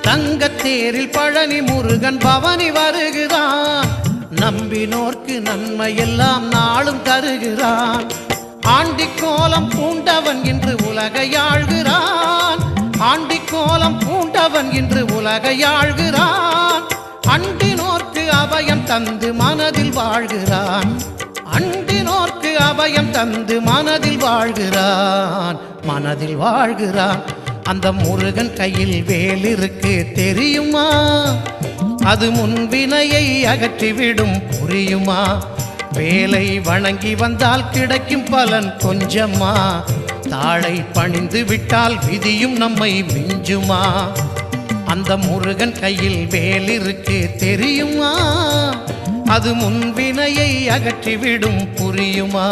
தங்கத்தேரில் பழனி முருகன் பவனி வருகிறான். நம்பினோர்க்கு நன்மை எல்லாம் நாளும் தருகிறான். ஆண்டிக்கோலம் பூண்டவன் இன்று உலகை ஆள்கிறான். ஆண்டிக்கோலம் பூண்டவன் இன்று உலகை ஆள்கிறான். அண்டினோர்க்கு அபயம் தந்து மனதில் வாழ்கிறான். அண்டினோர்க்கு அபயம் தந்து மனதில் வாழ்கிறான். மனதில் வாழ்கிறான். அந்த முருகன் கையில் வேல் இருக்கு தெரியுமா? அது முன்வினையை அகற்றிவிடும் புரியுமா? வேலை வணங்கி வந்தால் கிடைக்கும் பலன் கொஞ்சமா? தாளை பணிந்து விட்டால் விதியும் நம்மை மிஞ்சுமா? அந்த முருகன் கையில் வேல் இருக்கு தெரியுமா? அது முன்வினையை அகற்றிவிடும் புரியுமா?